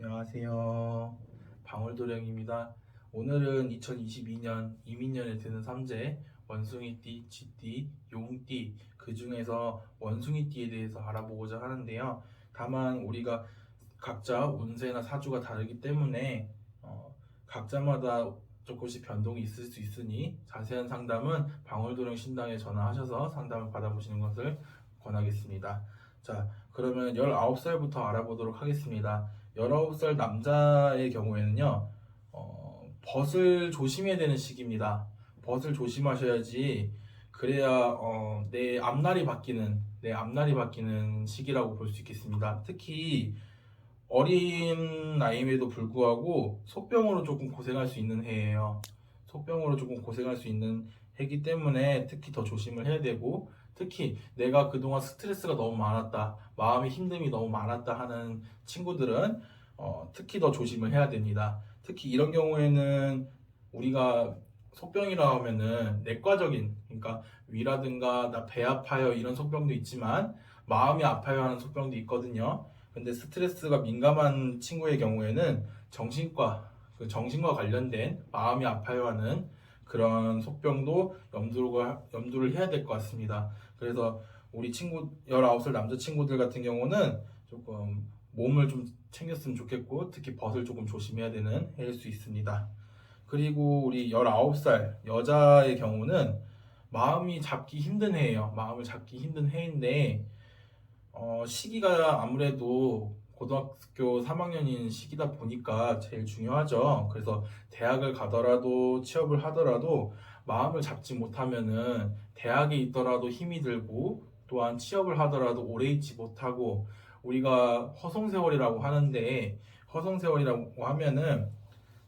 안녕하세요. 방울도령입니다. 오늘은 2022년 이민년에 드는 삼재 원숭이띠, 쥐띠, 용띠 그 중에서 원숭이띠에 대해서 알아보고자 하는데요. 다만 우리가 각자 운세나 사주가 다르기 때문에 각자마다 조금씩 변동이 있을 수 있으니 자세한 상담은 방울도령 신당에 전화하셔서 상담을 받아보시는 것을 권하겠습니다. 자, 그러면 19살부터 알아보도록 하겠습니다. 19살 남자의 경우에는요, 벗을 조심해야 되는 시기입니다. 벗을 조심하셔야지, 그래야, 내 앞날이 바뀌는 시기라고 볼 수 있겠습니다. 특히, 어린 나이임에도 불구하고, 속병으로 조금 고생할 수 있는 해예요. 속병으로 조금 고생할 수 있는 해기 때문에 특히 더 조심을 해야 되고, 특히 내가 그동안 스트레스가 너무 많았다, 마음의 힘듦이 너무 많았다 하는 친구들은 특히 더 조심을 해야 됩니다. 특히 이런 경우에는 우리가 속병이라 하면은 내과적인, 그러니까 위라든가 나 배 아파요 이런 속병도 있지만 마음이 아파요 하는 속병도 있거든요. 근데 스트레스가 민감한 친구의 경우에는 정신과 관련된 마음이 아파요 하는 그런 속병도 염두를 해야 될 것 같습니다. 그래서 우리 친구 19살 남자친구들 같은 경우는 조금 몸을 좀 챙겼으면 좋겠고 특히 벗을 조금 조심해야 되는 해일 수 있습니다. 그리고 우리 19살 여자의 경우는 마음이 잡기 힘든 해예요. 마음을 잡기 힘든 해인데 시기가 아무래도 고등학교 3학년인 시기다 보니까 제일 중요하죠. 그래서 대학을 가더라도 취업을 하더라도 마음을 잡지 못하면은 대학에 있더라도 힘이 들고 또한 취업을 하더라도 오래 있지 못하고 우리가 허송세월이라고 하는데 허송세월이라고 하면은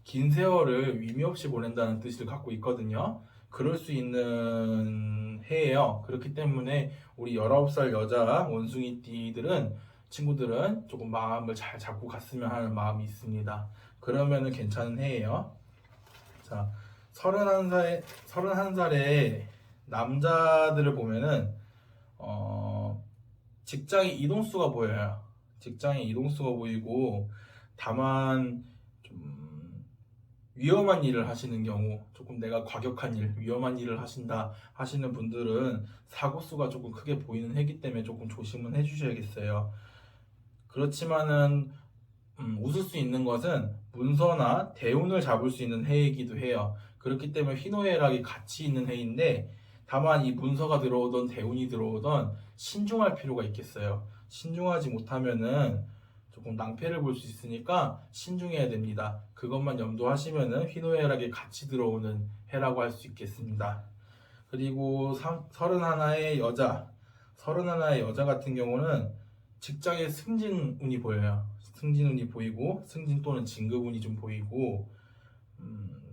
긴 세월을 의미 없이 보낸다는 뜻을 갖고 있거든요. 그럴 수 있는 해예요. 그렇기 때문에 우리 19살 여자 원숭이띠들은 친구들은 조금 마음을 잘 잡고 갔으면 하는 마음이 있습니다. 그러면은 괜찮은 해예요. 자, 31살의 남자들을 보면은 직장의 이동수가 보여요. 직장의 이동수가 보이고 다만 좀 위험한 일을 하시는 경우, 조금 내가 과격한 일, 위험한 일을 하신다 하시는 분들은 사고수가 조금 크게 보이는 해기 때문에 조금 조심은 해주셔야겠어요. 그렇지만은 웃을 수 있는 것은 문서나 대운을 잡을 수 있는 해이기도 해요. 그렇기 때문에 희노애락이 같이 있는 해인데 다만 이 문서가 들어오던 대운이 들어오던 신중할 필요가 있겠어요. 신중하지 못하면은 조금 낭패를 볼 수 있으니까 신중해야 됩니다. 그것만 염두하시면은 희노애락이 같이 들어오는 해라고 할 수 있겠습니다. 그리고 31의 여자 같은 경우는 직장의 승진운이 보여요. 승진운이 보이고 승진 또는 진급운이 좀 보이고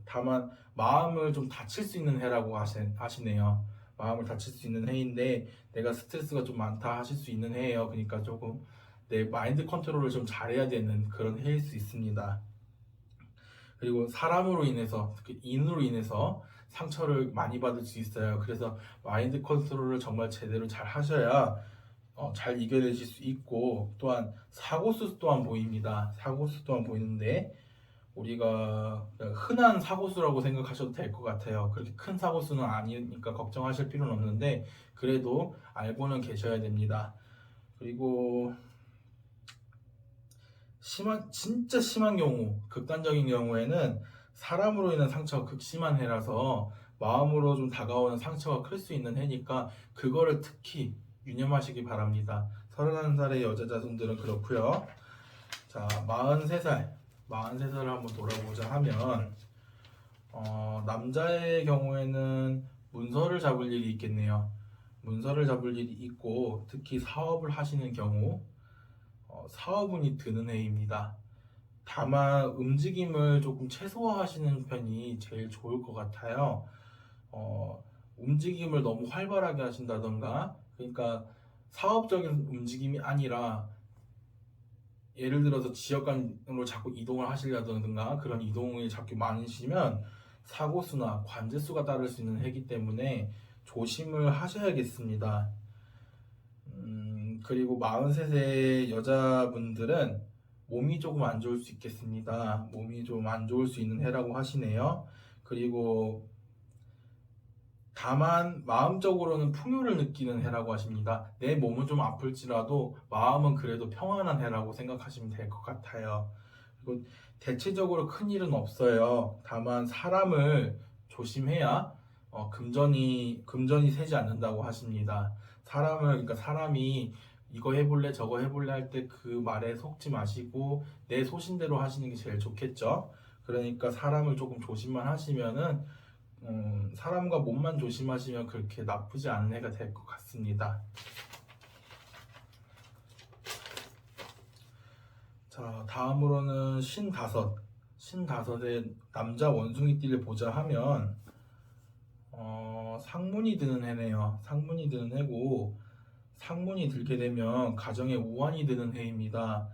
다만 마음을 좀 다칠 수 있는 해라고 하시네요. 마음을 다칠 수 있는 해인데 내가 스트레스가 좀 많다 하실 수 있는 해예요. 그러니까 조금 내 마인드 컨트롤을 좀 잘해야 되는 그런 해일 수 있습니다. 그리고 사람으로 인해서 특히 인으로 인해서 상처를 많이 받을 수 있어요. 그래서 마인드 컨트롤을 정말 제대로 잘 하셔야 잘 이겨내실 수 있고 또한 사고수 또한 보입니다. 사고수 또한 보이는데 우리가 그냥 흔한 사고수라고 생각하셔도 될 것 같아요. 그렇게 큰 사고수는 아니니까 걱정하실 필요는 없는데 그래도 알고는 계셔야 됩니다. 그리고 진짜 심한 경우, 극단적인 경우에는 사람으로 인한 상처가 극심한 해라서 마음으로 좀 다가오는 상처가 클 수 있는 해니까 그거를 특히 유념하시기 바랍니다. 31살의 여자 자손들은 그렇고요. 자, 43살을 한번 돌아보자 하면 남자의 경우에는 문서를 잡을 일이 있겠네요. 문서를 잡을 일이 있고 특히 사업을 하시는 경우 사업운이 드는 해입니다. 다만 움직임을 조금 최소화하시는 편이 제일 좋을 것 같아요. 움직임을 너무 활발하게 하신다던가, 그러니까 사업적인 움직임이 아니라 예를 들어서 지역 간으로 자꾸 이동을 하시려던가 그런 이동이 자꾸 많으시면 사고수나 관제수가 따를 수 있는 해기 때문에 조심을 하셔야겠습니다. 그리고 43세 여자분들은 몸이 조금 안 좋을 수 있겠습니다. 몸이 좀 안 좋을 수 있는 해라고 하시네요. 그리고 다만 마음적으로는 풍요를 느끼는 해라고 하십니다. 내 몸은 좀 아플지라도 마음은 그래도 평안한 해라고 생각하시면 될 것 같아요. 그리고 대체적으로 큰 일은 없어요. 다만 사람을 조심해야 금전이 새지 않는다고 하십니다. 그러니까 사람이 이거 해볼래 저거 해볼래 할 때 그 말에 속지 마시고 내 소신대로 하시는 게 제일 좋겠죠. 그러니까 사람을 조금 조심만 하시면은 사람과 몸만 조심하시면 그렇게 나쁘지 않은 해가 될 것 같습니다. 자, 다음으로는 신다섯의 남자 원숭이띠를 보자 하면 상문이 드는 해네요. 상문이 드는 해고 상문이 들게 되면 가정에 우환이 드는 해입니다.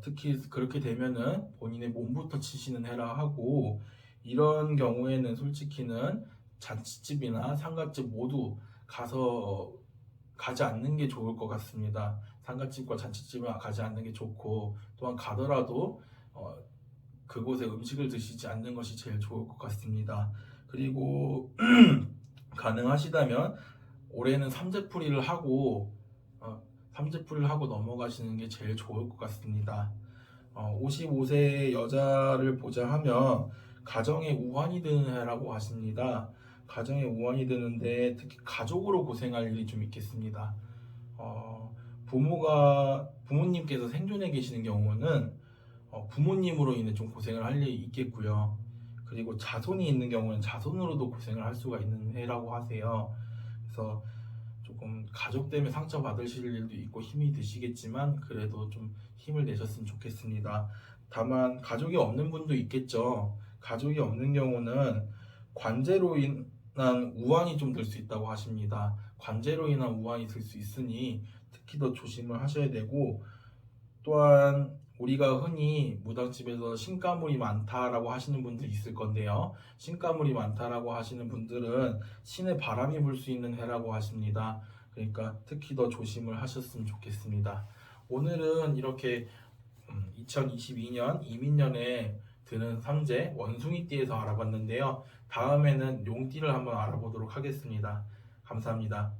특히 그렇게 되면은 본인의 몸부터 치시는 해라 하고 이런 경우에는 솔직히는 잔치집이나 상갓집 모두 가지 않는 게 좋을 것 같습니다. 상갓집과 잔치집은 가지 않는 게 좋고 또한 가더라도 그곳에 음식을 드시지 않는 것이 제일 좋을 것 같습니다. 그리고 가능하시다면 올해는 삼재풀이를 하고 넘어가시는 게 제일 좋을 것 같습니다. 55세 여자를 보자 하면 가정에 우환이 드는 해라고 하십니다. 가정에 우환이 드는데 특히 가족으로 고생할 일이 좀 있겠습니다. 부모님께서 생존해 계시는 경우는 부모님으로 인해 좀 고생을 할 일이 있겠고요. 그리고 자손이 있는 경우는 자손으로도 고생을 할 수가 있는 해라고 하세요. 그래서 조금 가족 때문에 상처 받으실 일도 있고 힘이 드시겠지만 그래도 좀 힘을 내셨으면 좋겠습니다. 다만 가족이 없는 분도 있겠죠. 가족이 없는 경우는 관제로 인한 우환이 좀 들 수 있다고 하십니다. 관제로 인한 우환이 들 수 있으니 특히 더 조심을 하셔야 되고 또한 우리가 흔히 무당집에서 신가물이 많다라고 하시는 분들이 있을 건데요. 신가물이 많다라고 하시는 분들은 신의 바람이 불 수 있는 해라고 하십니다. 그러니까 특히 더 조심을 하셨으면 좋겠습니다. 오늘은 이렇게 2022년 이민년에 드는 삼재 원숭이띠에서 알아봤는데요. 다음에는 용띠를 한번 알아보도록 하겠습니다. 감사합니다.